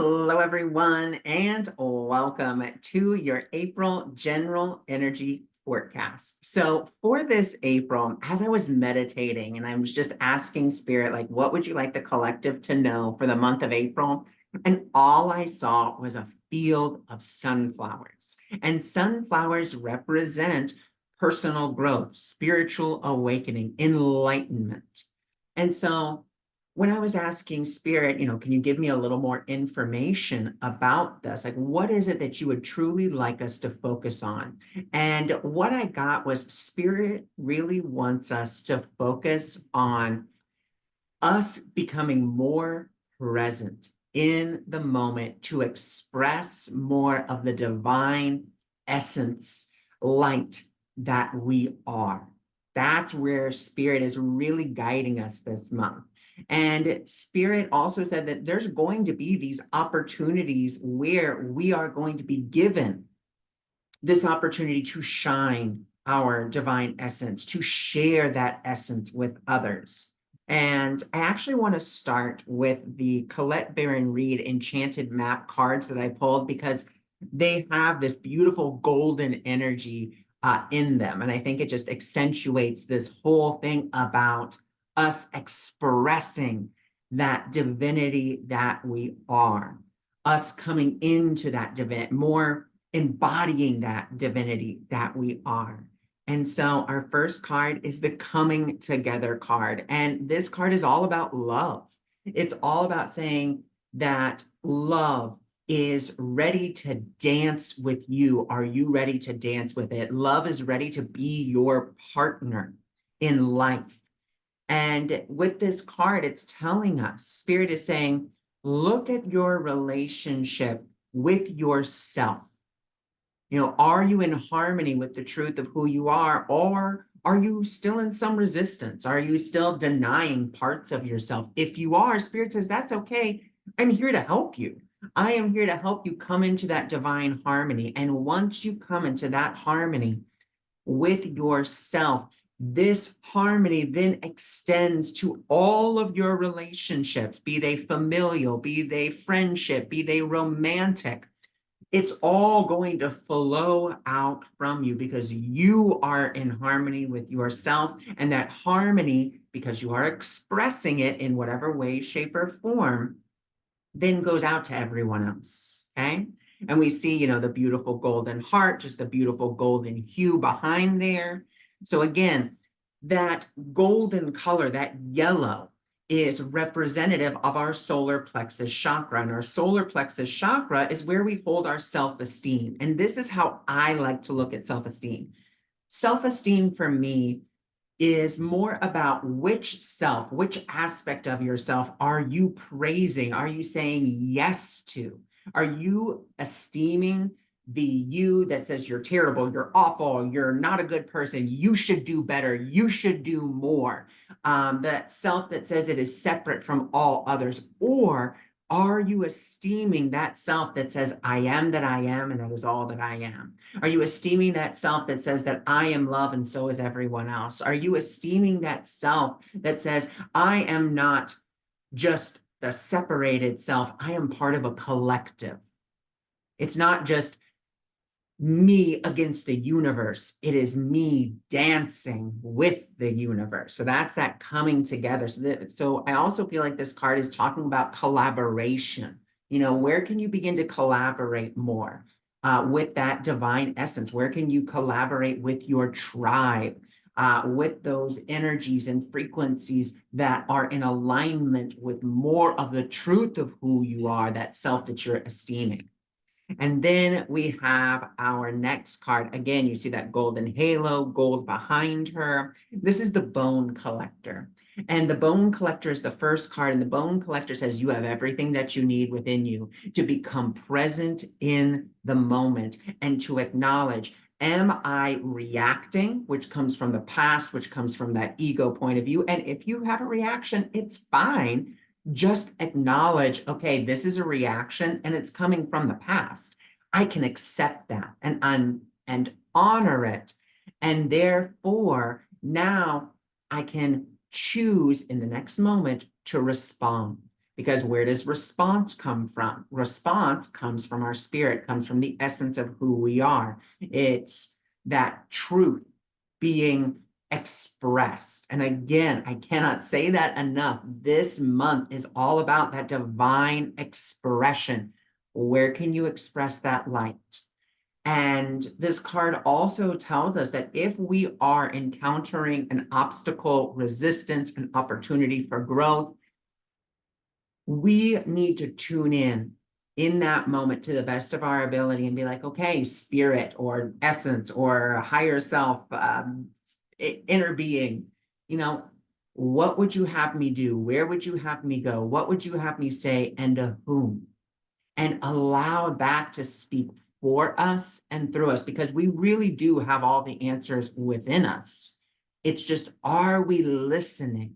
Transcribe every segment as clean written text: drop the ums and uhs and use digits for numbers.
Hello, everyone, and welcome to your April General Energy Forecast. So, for this April, as I was meditating and I was just asking Spirit, like, what would you like the collective to know for the month of April? And all I saw was a field of sunflowers. And sunflowers represent personal growth, spiritual awakening, enlightenment. And so, when I was asking Spirit, can you give me a little more information about this? Like, what is it that you would truly like us to focus on? And what I got was Spirit really wants us to focus on us becoming more present in the moment to express more of the divine essence, light that we are. That's where Spirit is really guiding us this month. And Spirit also said that there's going to be these opportunities where we are going to be given this opportunity to shine our divine essence, to share that essence with others. And I actually want to start with the Colette Baron Reid Enchanted Map cards that I pulled because they have this beautiful golden energy in them. And I think it just accentuates this whole thing about us expressing that divinity that we are, us coming into that divinity, more embodying that divinity that we are. And so our first card is the coming together card. And this card is all about love. It's all about saying that love is ready to dance with you. Are you ready to dance with it? Love is ready to be your partner in life. And with this card, it's telling us, Spirit is saying, look at your relationship with yourself. Are you in harmony with the truth of who you are, or are you still in some resistance? Are you still denying parts of yourself? If you are, Spirit says, that's okay. I'm here to help you. I am here to help you come into that divine harmony. And once you come into that harmony with yourself, this harmony then extends to all of your relationships, be they familial, be they friendship, be they romantic. It's all going to flow out from you because you are in harmony with yourself. And that harmony, because you are expressing it in whatever way, shape, or form, then goes out to everyone else. Okay. And we see, the beautiful golden heart, just the beautiful golden hue behind there. So again, that golden color, that yellow, is representative of our solar plexus chakra. And our solar plexus chakra is where we hold our self-esteem. And this is how I like to look at self-esteem. Self-esteem for me is more about which aspect of yourself are you praising? Are you saying yes to? Are you esteeming the you that says you're terrible, you're awful, you're not a good person, you should do better, you should do more? That self that says it is separate from all others? Or are you esteeming that self that says, I am that I am, and that is all that I am? Are you esteeming that self that says that I am love and so is everyone else? Are you esteeming that self that says, I am not just the separated self, I am part of a collective? It's not just me against the universe. It is me dancing with the universe. So that's that coming together. So I also feel like this card is talking about collaboration. Where can you begin to collaborate more with that divine essence? Where can you collaborate with your tribe, with those energies and frequencies that are in alignment with more of the truth of who you are, that self that you're esteeming? And then we have our next card. Again, you see that golden halo, gold behind her. This is the bone collector. And the bone collector is the first card. And the bone collector says you have everything that you need within you to become present in the moment and to acknowledge, am I reacting, which comes from the past, which comes from that ego point of view? And if you have a reaction, it's fine. Just acknowledge, okay, this is a reaction and it's coming from the past. I can accept that and honor it. And therefore, now I can choose in the next moment to respond. Because where does response come from? Response comes from our spirit, comes from the essence of who we are. It's that truth being expressed. And again, I cannot say that enough. This month is all about that divine expression. Where can you express that light? And this card also tells us that if we are encountering an obstacle, resistance, an opportunity for growth, we need to tune in that moment to the best of our ability and be like, okay, spirit or essence or higher self, inner being, what would you have me do? Where would you have me go? What would you have me say? And to whom? And allow that to speak for us and through us, because we really do have all the answers within us. It's just, are we listening?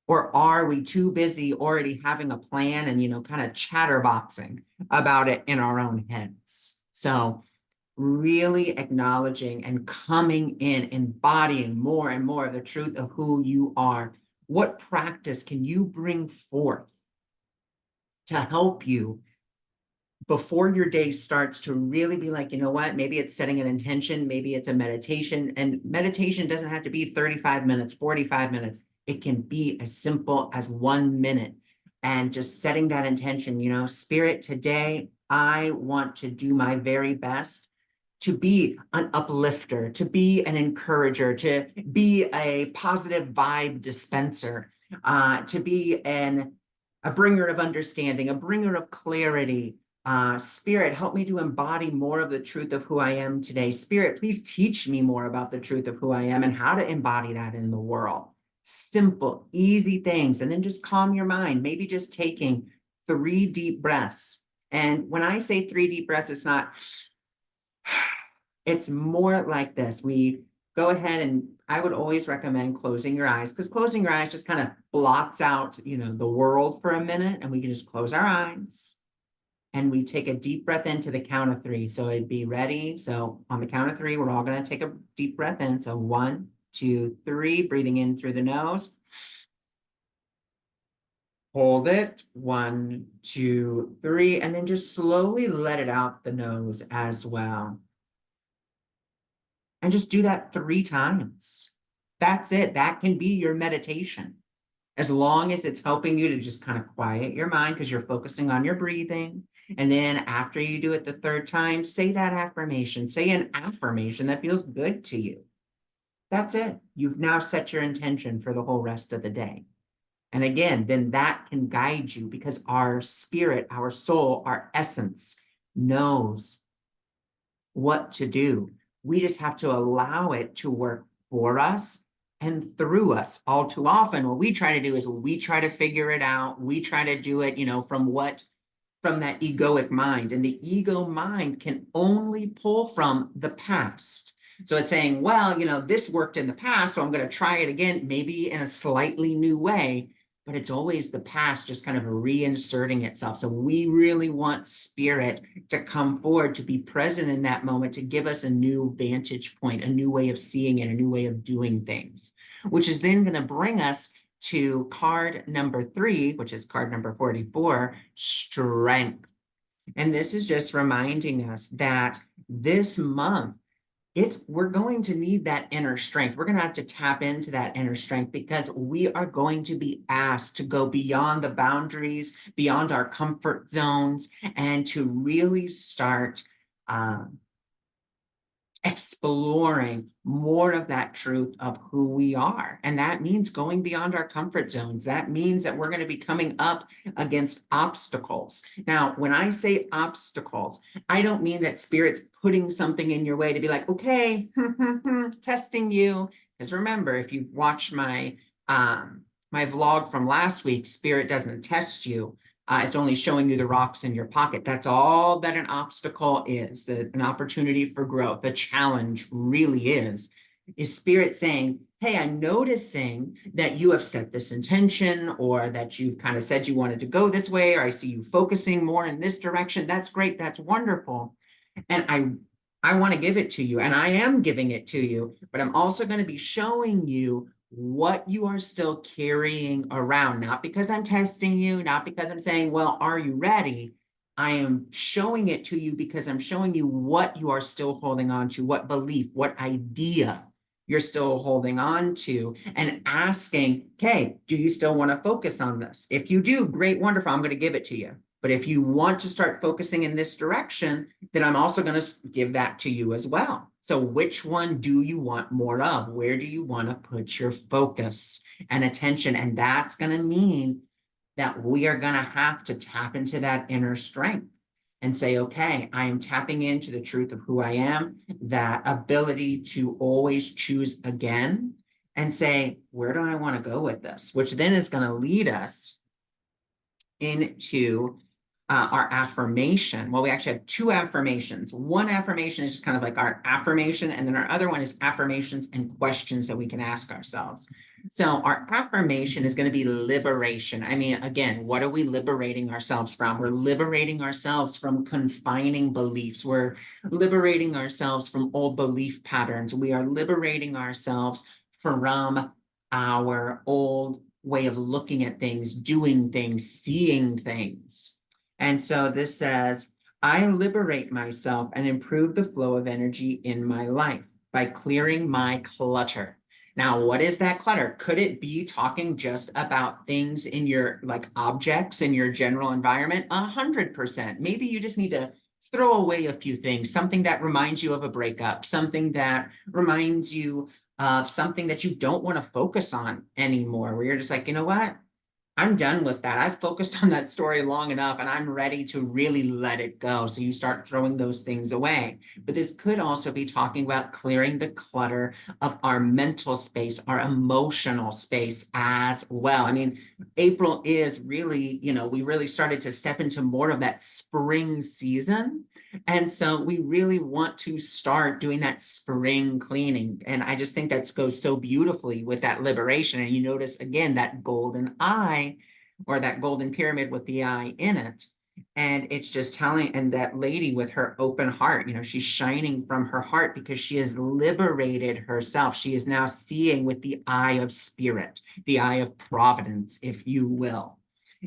Or are we too busy already having a plan and, kind of chatterboxing about it in our own heads? So really acknowledging and coming in, embodying more and more of the truth of who you are. What practice can you bring forth to help you before your day starts to really be like, you know what, maybe it's setting an intention, maybe it's a meditation, and meditation doesn't have to be 35 minutes, 45 minutes. It can be as simple as 1 minute and just setting that intention, spirit, today, I want to do my very best to be an uplifter, to be an encourager, to be a positive vibe dispenser, to be a bringer of understanding, a bringer of clarity. Spirit, help me to embody more of the truth of who I am today. Spirit, please teach me more about the truth of who I am and how to embody that in the world. Simple, easy things. And then just calm your mind, maybe just taking 3 deep breaths. And when I say 3 deep breaths, it's more like this. We go ahead, and I would always recommend closing your eyes, because closing your eyes just kind of blots out, the world for a minute, and we can just close our eyes. And we take a deep breath into the count of 3. So it'd be ready. So on the count of 3, we're all going to take a deep breath in. So 1, 2, 3, breathing in through the nose. Hold it. 1, 2, 3, and then just slowly let it out the nose as well. And just do that 3 times. That's it. That can be your meditation. As long as it's helping you to just kind of quiet your mind because you're focusing on your breathing. And then after you do it the 3rd time, say that affirmation. Say an affirmation that feels good to you. That's it. You've now set your intention for the whole rest of the day. And again, then that can guide you, because our spirit, our soul, our essence knows what to do. We just have to allow it to work for us and through us. All too often, what we try to do is we try to figure it out. We try to do it, from that egoic mind. And the ego mind can only pull from the past. So it's saying, well, this worked in the past, so I'm going to try it again, maybe in a slightly new way. But it's always the past just kind of reinserting itself. So we really want spirit to come forward, to be present in that moment, to give us a new vantage point, a new way of seeing it, a new way of doing things, which is then going to bring us to card number 3, which is card number 44, strength. And this is just reminding us that this month, we're going to need that inner strength. We're going to have to tap into that inner strength, because we are going to be asked to go beyond the boundaries, beyond our comfort zones, and to really start exploring more of that truth of who we are. And that means going beyond our comfort zones. That means that we're going to be coming up against obstacles. Now, when I say obstacles, I don't mean that spirit's putting something in your way to be like, okay, testing you. Because remember, if you watch my vlog from last week, spirit doesn't test you. It's only showing you the rocks in your pocket. That's all that an obstacle is, an opportunity for growth. The challenge really is spirit saying, hey, I'm noticing that you have set this intention, or that you've kind of said you wanted to go this way, or I see you focusing more in this direction. That's great. That's wonderful. And I want to give it to you, and I am giving it to you, but I'm also going to be showing you what you are still carrying around, not because I'm testing you, not because I'm saying, well, are you ready? I am showing it to you because I'm showing you what you are still holding on to, what belief, what idea you're still holding on to, and asking, okay, do you still want to focus on this? If you do, great, wonderful, I'm going to give it to you. But if you want to start focusing in this direction, then I'm also going to give that to you as well. So which one do you want more of? Where do you want to put your focus and attention? And that's going to mean that we are going to have to tap into that inner strength and say, okay, I am tapping into the truth of who I am, that ability to always choose again and say, where do I want to go with this? Which then is going to lead us into our affirmation. Well, we actually have two affirmations. One affirmation is just kind of like our affirmation, and then our other one is affirmations and questions that we can ask ourselves. So our affirmation is going to be liberation. I mean, again, what are we liberating ourselves from? We're liberating ourselves from confining beliefs. We're liberating ourselves from old belief patterns. We are liberating ourselves from our old way of looking at things, doing things, seeing things. And so this says, I liberate myself and improve the flow of energy in my life by clearing my clutter. Now, what is that clutter? Could it be talking just about things in your, like objects in your general environment? 100%. Maybe you just need to throw away a few things, something that reminds you of a breakup, something that reminds you of something that you don't want to focus on anymore, where you're just like, you know what? I'm done with that. I've focused on that story long enough and I'm ready to really let it go. So you start throwing those things away. But this could also be talking about clearing the clutter of our mental space, our emotional space as well. I mean, April is really, we really started to step into more of that spring season. And so we really want to start doing that spring cleaning. And I just think that goes so beautifully with that liberation. And you notice again, that golden eye or that golden pyramid with the eye in it. And it's just telling, and that lady with her open heart, she's shining from her heart because she has liberated herself. She is now seeing with the eye of spirit, the eye of providence, if you will.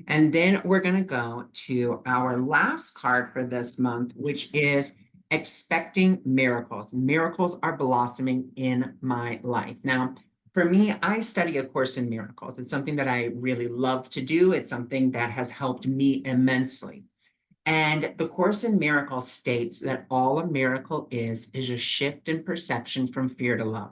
And then we're going to go to our last card for this month, which is expecting miracles. Miracles are blossoming in my life. Now, for me, I study A Course in Miracles. It's something that I really love to do. It's something that has helped me immensely. And the Course in Miracles states that all a miracle is a shift in perception from fear to love.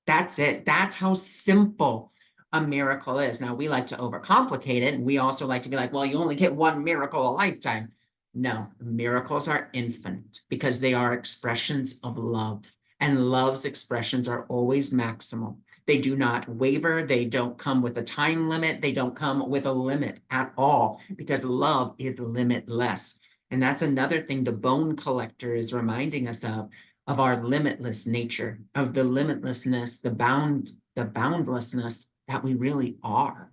That's it. That's how simple a miracle is. Now, we like to overcomplicate it. And we also like to be like, well, you only get one miracle a lifetime. No, miracles are infinite because they are expressions of love. And love's expressions are always maximal. They do not waver. They don't come with a time limit. They don't come with a limit at all because love is limitless. And that's another thing the bone collector is reminding us of our limitless nature, of the limitlessness, the boundlessness that we really are.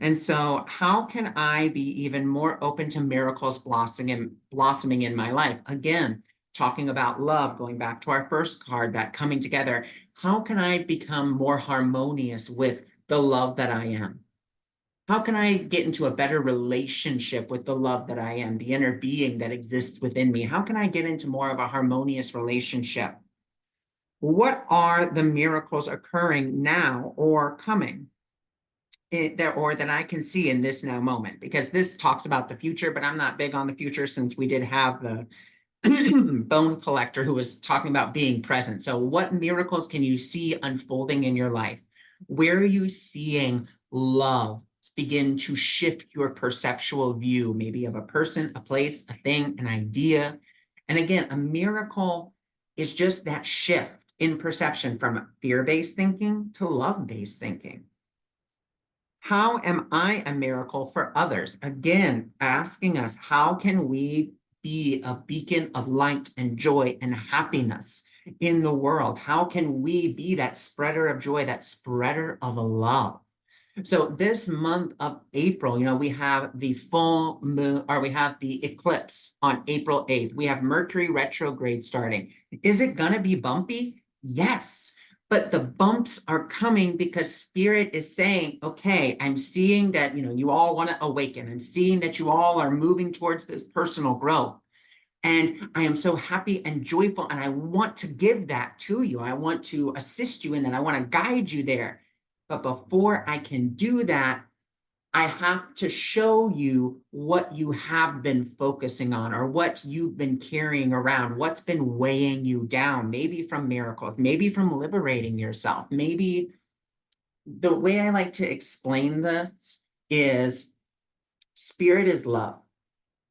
And so how can I be even more open to miracles blossoming in my life? Again, talking about love, going back to our first card, that coming together. How can I become more harmonious with the love that I am? How can I get into a better relationship with the love that I am, the inner being that exists within me? How can I get into more of a harmonious relationship? What are the miracles occurring now or coming? Or that I can see in this now moment? Because this talks about the future, but I'm not big on the future since we did have the bone collector who was talking about being present. So what miracles can you see unfolding in your life? Where are you seeing love begin to shift your perceptual view, maybe of a person, a place, a thing, an idea? And again, a miracle is just that shift in perception from fear-based thinking to love-based thinking. How am I a miracle for others? Again, asking us, how can we be a beacon of light and joy and happiness in the world? How can we be that spreader of joy, that spreader of love? So this month of April, we have the full moon, or we have the eclipse on April 8th. We have Mercury retrograde starting. Is it going to be bumpy? Yes. But the bumps are coming because spirit is saying, okay, I'm seeing that, you all want to awaken. I'm seeing that you all are moving towards this personal growth. And I am so happy and joyful. And I want to give that to you. I want to assist you in that. I want to guide you there. But before I can do that, I have to show you what you have been focusing on or what you've been carrying around, what's been weighing you down, maybe from miracles, maybe from liberating yourself. Maybe the way I like to explain this is spirit is love.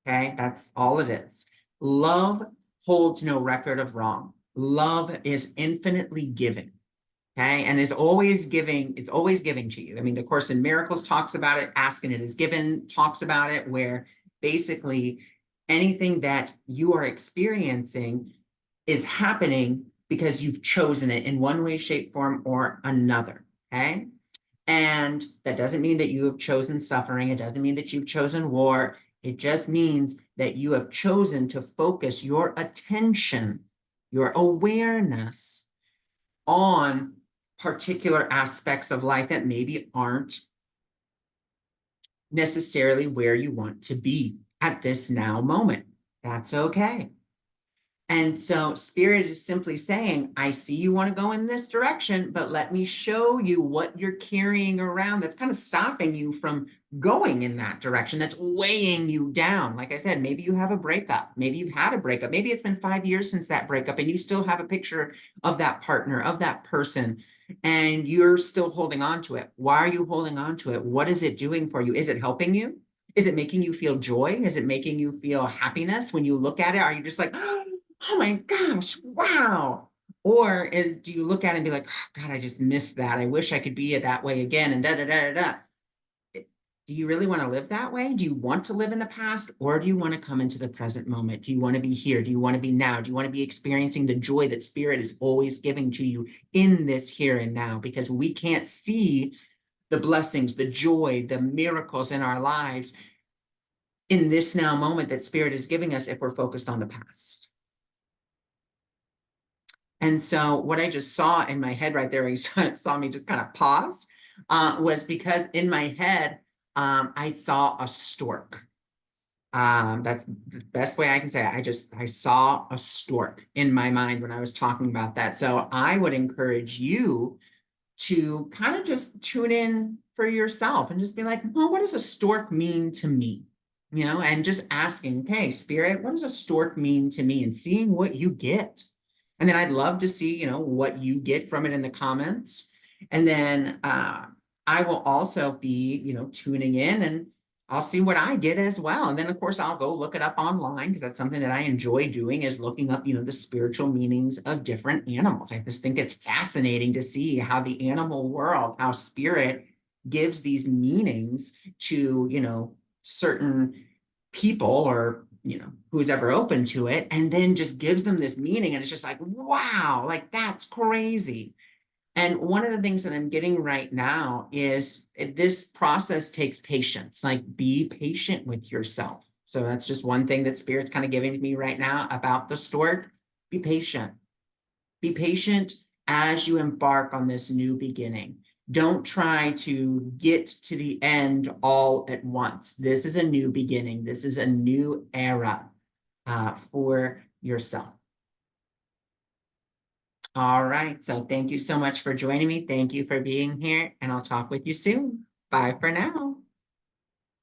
Okay, that's all it is. Love holds no record of wrong. Love is infinitely giving. Okay, and is always giving, it's always giving to you. I mean, the Course in Miracles talks about it, asking it is given talks about it, where basically anything that you are experiencing is happening because you've chosen it in one way, shape, form, or another. Okay. And that doesn't mean that you have chosen suffering. It doesn't mean that you've chosen war. It just means that you have chosen to focus your attention, your awareness on particular aspects of life that maybe aren't necessarily where you want to be at this now moment. That's okay. And so spirit is simply saying, I see you want to go in this direction, but let me show you what you're carrying around that's kind of stopping you from going in that direction, that's weighing you down. Like I said, maybe you have a breakup. Maybe you've had a breakup. Maybe it's been 5 years since that breakup and you still have a picture of that partner, of that person, and you're still holding on to it. Why are you holding on to it? What is it doing for you? Is it helping you? Is it making you feel joy? Is it making you feel happiness when you look at it? Are you just like, oh my gosh, wow. Or do you look at it and be like, oh, God, I just missed that. I wish I could be that way again and da, da, da, da, da. Do you really want to live that way? Do you want to live in the past or do you want to come into the present moment? Do you want to be here? Do you want to be now? Do you want to be experiencing the joy that spirit is always giving to you in this here and now? Because we can't see the blessings, the joy, the miracles in our lives in this now moment that spirit is giving us if we're focused on the past. And so what I just saw in my head right there, you saw me just kind of pause, was because in my head, I saw a stork. That's the best way I can say it. I saw a stork in my mind when I was talking about that. So I would encourage you to kind of just tune in for yourself and just be like, well, what does a stork mean to me? And just asking, okay, spirit, what does a stork mean to me? And seeing what you get. And then I'd love to see, what you get from it in the comments. And then I will also be, tuning in and I'll see what I get as well. And then of course I'll go look it up online because that's something that I enjoy doing is looking up, the spiritual meanings of different animals. I just think it's fascinating to see how the animal world, how spirit gives these meanings to, certain people or who's ever open to it, and then just gives them this meaning. And it's just like, wow, like that's crazy. And one of the things that I'm getting right now is this process takes patience. Like, be patient with yourself. So that's just one thing that spirit's kind of giving to me right now about the stork. Be patient. Be patient as you embark on this new beginning. Don't try to get to the end all at once. This is a new beginning. This is a new era for yourself. All right. So thank you so much for joining me. Thank you for being here, and I'll talk with you soon. Bye for now.